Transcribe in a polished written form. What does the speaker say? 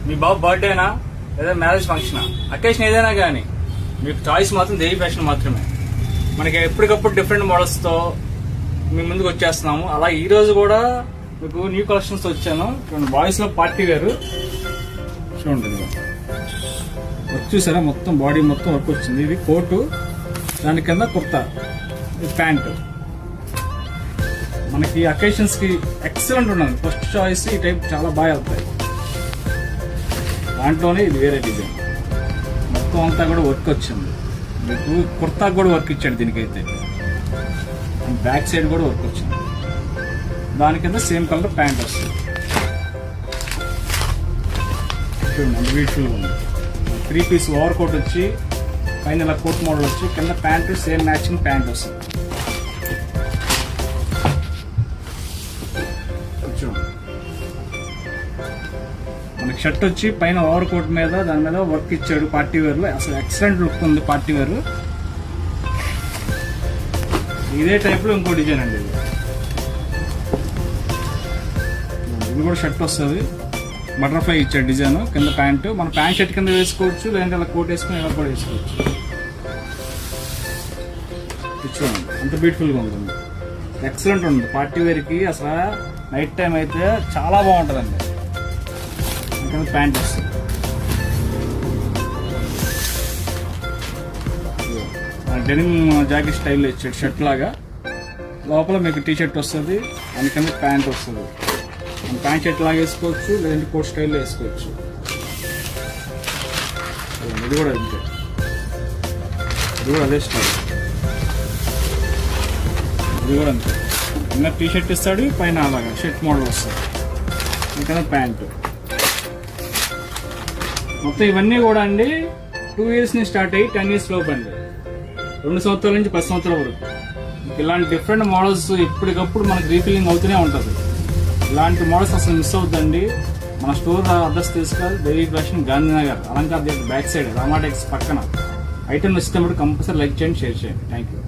మీ బాబు బర్త్డేనా లేదా marriage ఫంక్షనా, occasion ఏదైనా కానీ మీకు చాయిస్ మాత్రం దేవి ఫ్యాషన్ మాత్రమే. మనకి ఎప్పటికప్పుడు డిఫరెంట్ మోడల్స్తో మీ ముందుకు వచ్చేస్తున్నాము. అలా ఈ రోజు కూడా మీకు న్యూ కలెక్షన్స్ వచ్చాను. చూడండి, బాయ్స్ లో పార్టీ వేరు చూడండి, వర్క్ చూసారా, మొత్తం బాడీ మొత్తం వర్క్ వచ్చింది. ఇది కోటు, దాని కింద కుర్తా, ఇది ప్యాంటు. మనకి అకేషన్స్ కి ఎక్సలెంట్ ఉన్నది. ఫస్ట్ చాయిస్ ఈ టైప్ చాలా బాగా వెళ్తాయి. దాంట్లోనే ఇది వేరే డిజైన్, మొత్తం అంతా కూడా వర్క్ వచ్చింది. మీకు కుర్తా కూడా వర్క్ ఇచ్చాడు దీనికైతే, బ్యాక్ సైడ్ కూడా వర్క్ వచ్చింది. దాని కింద సేమ్ కలర్ ప్యాంట్ వస్తుంది. చూడండి, బ్యూటిఫుల్గా ఉంది. 3 పీస్ ఓవర్ కోట్ వచ్చి పైన ఇలా కోట్ మోడల్ వచ్చి కింద ప్యాంటు సేమ్ మ్యాచింగ్ ప్యాంట్ వస్తుంది. మనకి షర్ట్ వచ్చి పైన ఓవర్ కోట్ మీద దాని మీద వర్క్ ఇచ్చాడు పార్టీ వేర్ లో. అసలు ఎక్సలెంట్ లుక్ ఉంది పార్టీ వేర్. ఇదే టైప్ లో ఇంకో డిజైన్ అండి. ఇది కూడా షర్ట్ వస్తుంది, బటర్ఫ్లై ఇచ్చాడు డిజైన్. కింద ప్యాంటు, మన ప్యాంట్ షర్ట్ కింద వేసుకోవచ్చు, లేదంటే అలా కోట్ వేసుకుని ఇలా కూడా వేసుకోవచ్చు. చూడండి, అంత బ్యూటిఫుల్ గా ఉంటుంది. ఎక్సలెంట్ ఉంది పార్టీ వేర్ కి. అసలు నైట్ టైం అయితే చాలా బాగుంటుందండి. కింద ప్యాంట్ వస్తుంది. డెనిమ్ జాకెట్ స్టైల్లో ఇచ్చాడు షర్ట్ లాగా. లోపల మీకు టీ షర్ట్ వస్తుంది, దాని కింద ప్యాంట్ వస్తుంది. ప్యాంట్ షర్ట్ లాగా వేసుకోవచ్చు, లేదంటే కోట్ స్టైల్లో వేసుకోవచ్చు. ఇది కూడా అంతే, ఇది కూడా అదే స్టైల్. ఇది కూడా అంతే, కింద టీ షర్ట్ ఇస్తాడు, పైన అలాగా షర్ట్ మోడల్ వస్తుంది, ఇంకా ప్యాంటు. మొత్తం ఇవన్నీ కూడా అండి 2 years నుంచి స్టార్ట్ అయ్యి 10 years లోపు అండి. 2 సంవత్సరాల నుంచి 10 సంవత్సరాల వరకు ఇలాంటి డిఫరెంట్ మోడల్స్ ఎప్పటికప్పుడు మనకి రీఫిల్లింగ్ అవుతూనే ఉంటుంది. ఇలాంటి మోడల్స్ అసలు మిస్ అవుతుందండి. మన స్టోర్ అడ్రస్ తీసుకోవాలి, Devi fashion, Gandhinagar, Alankar theatre back side, Ramatex పక్కన. ఐటమ్ ఇష్టం కంపల్సరీ లైక్ చేయండి, షేర్ చేయండి. Thank you.